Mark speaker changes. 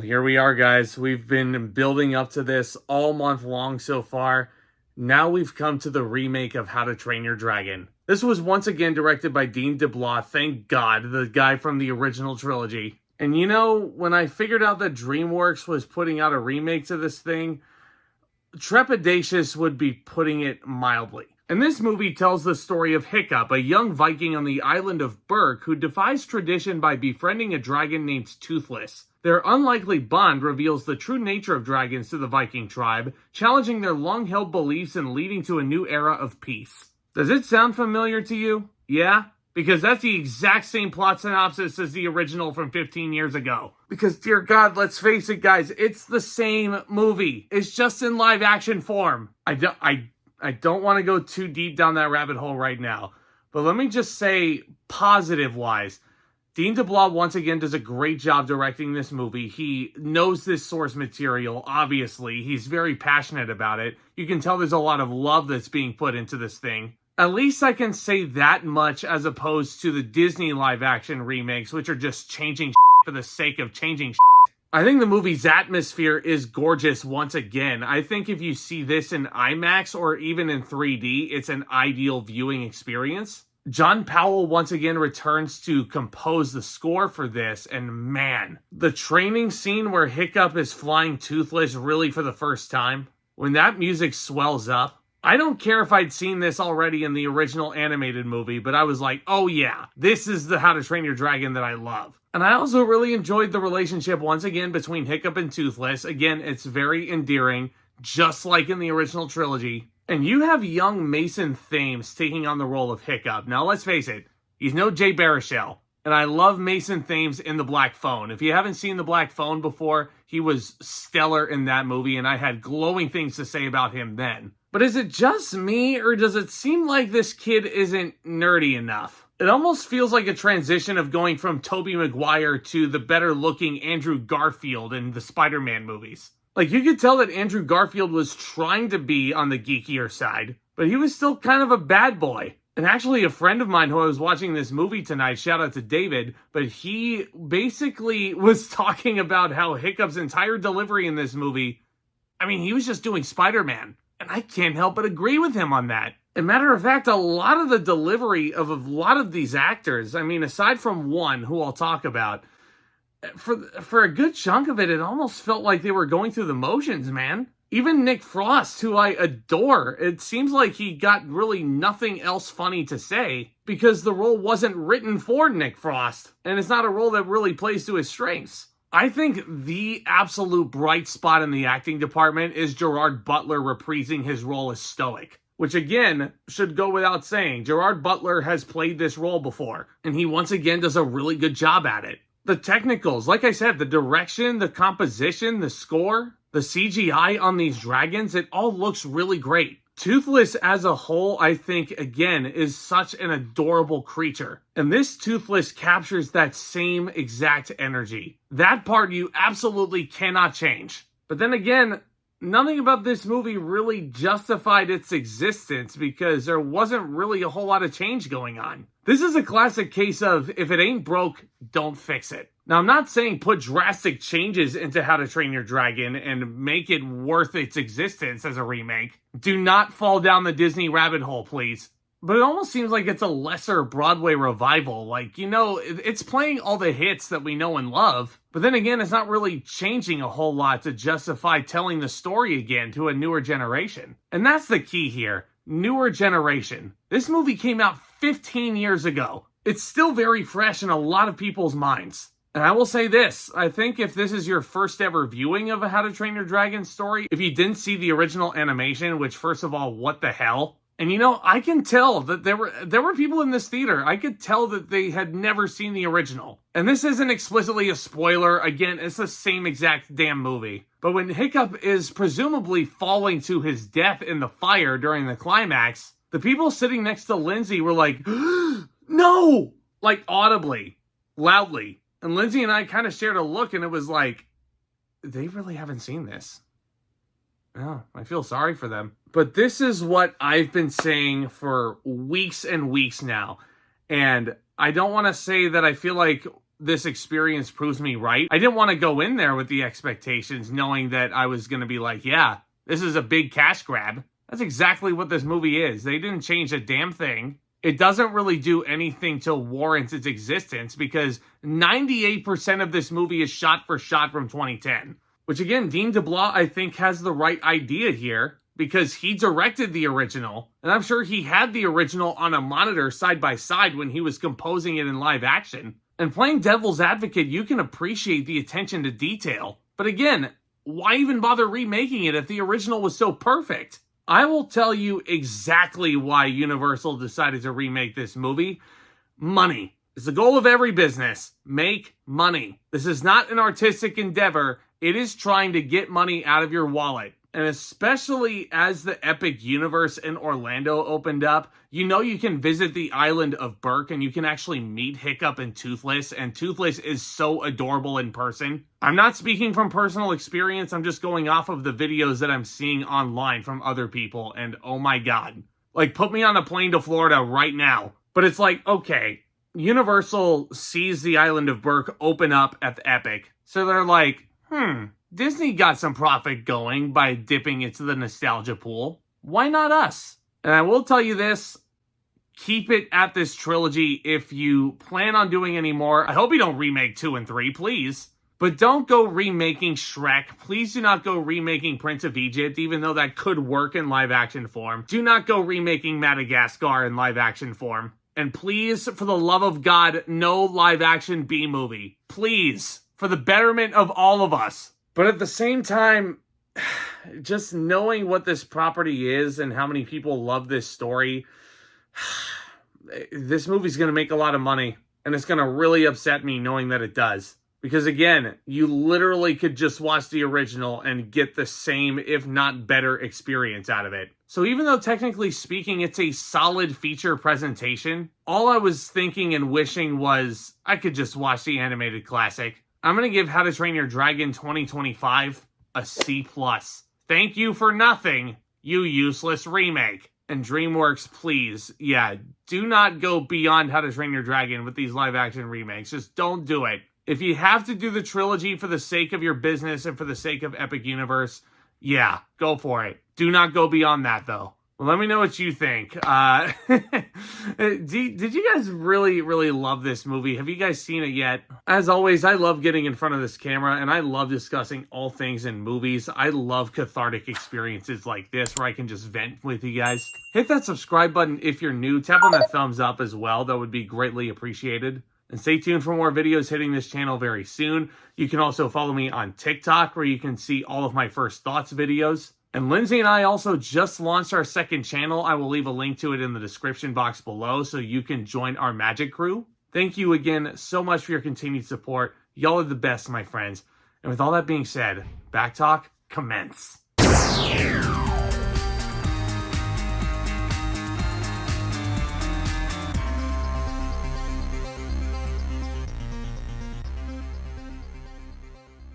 Speaker 1: here we are, guys. We've been building up to this all month long so far. Now we've come to the remake of How to Train Your Dragon. This was once again directed by DeBlois, thank God, the guy from the original trilogy. And you know, when I figured out that Dreamworks was putting out a remake to this thing, trepidatious would be putting it mildly. And this movie tells the story of Hiccup, a young Viking on the island of Berk who defies tradition by befriending a dragon named Toothless. Their unlikely bond reveals the true nature of dragons to the Viking tribe, challenging their long-held beliefs and leading to a new era of peace. Does it sound familiar to you? Yeah? Because that's the exact same plot synopsis as the original from 15 years ago. Because, dear God, let's face it, guys, it's the same movie. It's just in live-action form. I don't want to go too deep down that rabbit hole right now. But let me just say, positive-wise, Dean DeBlois once again does a great job directing this movie. He knows this source material, obviously. He's very passionate about it. You can tell there's a lot of love that's being put into this thing. At least I can say that much as opposed to the Disney live-action remakes, which are just changing for the sake of changing. I think the movie's atmosphere is gorgeous once again. I think if you see this in IMAX or even in 3D, it's an ideal viewing experience. John Powell once again returns to compose the score for this, and man, the training scene where Hiccup is flying Toothless really for the first time, when that music swells up, I don't care if I'd seen this already in the original animated movie, but I was like, oh yeah, this is the How to Train Your Dragon that I love. And I also really enjoyed the relationship once again between Hiccup and Toothless. Again, it's very endearing, just like in the original trilogy. And you have young Mason Thames taking on the role of Hiccup. Now, let's face it, he's no Jay Baruchel. And I love Mason Thames in The Black Phone. If you haven't seen The Black Phone before, he was stellar in that movie, and I had glowing things to say about him then. But is it just me, or does it seem like this kid isn't nerdy enough? It almost feels like a transition of going from Tobey Maguire to the better-looking Andrew Garfield in the Spider-Man movies. Like, you could tell that Andrew Garfield was trying to be on the geekier side, but he was still kind of a bad boy. And actually, a friend of mine who I was watching this movie tonight, shout out to David, but he basically was talking about how Hiccup's entire delivery in this movie, he was just doing Spider-Man. And I can't help but agree with him on that. As a matter of fact, a lot of the delivery of a lot of these actors, aside from one who I'll talk about, for a good chunk of it, it almost felt like they were going through the motions, man. Even Nick Frost, who I adore, it seems like he got really nothing else funny to say because the role wasn't written for Nick Frost, and it's not a role that really plays to his strengths. I think the absolute bright spot in the acting department is Gerard Butler reprising his role as Stoic, which again should go without saying. Gerard Butler has played this role before, and he once again does a really good job at it. The technicals, like I said, the direction, the composition, the score, the CGI on these dragons, it all looks really great. Toothless as a whole, I think, again, is such an adorable creature. And this Toothless captures that same exact energy. That part you absolutely cannot change. But then again, nothing about this movie really justified its existence because there wasn't really a whole lot of change going on. This is a classic case of, if it ain't broke, don't fix it. Now, I'm not saying put drastic changes into How to Train Your Dragon and make it worth its existence as a remake. Do not fall down the Disney rabbit hole, please. But it almost seems like it's a lesser Broadway revival. It's playing all the hits that we know and love. But then again, it's not really changing a whole lot to justify telling the story again to a newer generation. And that's the key here. Newer generation. This movie came out 15 years ago. It's still very fresh in a lot of people's minds. And I will say this, I think if this is your first ever viewing of a How to Train Your Dragon story, if you didn't see the original animation, which first of all, what the hell? And I can tell that there were people in this theater, I could tell that they had never seen the original. And this isn't explicitly a spoiler, again, it's the same exact damn movie. But when Hiccup is presumably falling to his death in the fire during the climax, the people sitting next to Lindsay were like, no! Like audibly, loudly. And Lindsay and I kind of shared a look and it was like, they really haven't seen this. Oh, I feel sorry for them. But this is what I've been saying for weeks and weeks now. And I don't want to say that I feel like this experience proves me right. I didn't want to go in there with the expectations knowing that I was going to be like, yeah, this is a big cash grab. That's exactly what this movie is. They didn't change a damn thing. It doesn't really do anything to warrant its existence because 98% of this movie is shot for shot from 2010. Which again, Dean DeBlois, I think, has the right idea here because he directed the original. And I'm sure he had the original on a monitor side by side when he was composing it in live action. And playing devil's advocate, you can appreciate the attention to detail. But again, why even bother remaking it if the original was so perfect? I will tell you exactly why Universal decided to remake this movie. Money. It's the goal of every business. Make money. This is not an artistic endeavor. It is trying to get money out of your wallet. And especially as the Epic Universe in Orlando opened up, you know you can visit the island of Berk and you can actually meet Hiccup and Toothless is so adorable in person. I'm not speaking from personal experience, I'm just going off of the videos that I'm seeing online from other people, and oh my god. Like, put me on a plane to Florida right now. But it's like, okay, Universal sees the island of Berk open up at the Epic, so they're like, Disney got some profit going by dipping into the nostalgia pool. Why not us? And I will tell you this, keep it at this trilogy if you plan on doing any more. I hope you don't remake 2 and 3, please. But don't go remaking Shrek. Please do not go remaking Prince of Egypt, even though that could work in live action form. Do not go remaking Madagascar in live action form. And please, for the love of God, no live action B movie. Please, for the betterment of all of us. But at the same time, just knowing what this property is and how many people love this story, this movie's going to make a lot of money. And it's going to really upset me knowing that it does. Because again, you literally could just watch the original and get the same, if not better, experience out of it. So even though technically speaking, it's a solid feature presentation, all I was thinking and wishing was I could just watch the animated classic. I'm going to give How to Train Your Dragon 2025 a C+. Thank you for nothing, you useless remake. And Dreamworks, please, do not go beyond How to Train Your Dragon with these live action remakes. Just don't do it. If you have to do the trilogy for the sake of your business and for the sake of Epic Universe, go for it. Do not go beyond that, though. Well, let me know what you think. Did you guys really, really love this movie? Have you guys seen it yet? As always, I love getting in front of this camera, and I love discussing all things in movies. I love cathartic experiences like this, where I can just vent with you guys. Hit that subscribe button if you're new. Tap on that thumbs up as well. That would be greatly appreciated. And stay tuned for more videos hitting this channel very soon. You can also follow me on TikTok, where you can see all of my first thoughts videos. And Lindsay and I also just launched our second channel. I will leave a link to it in the description box below so you can join our magic crew. Thank you again so much for your continued support. Y'all are the best, my friends. And with all that being said, Back Talk, commence.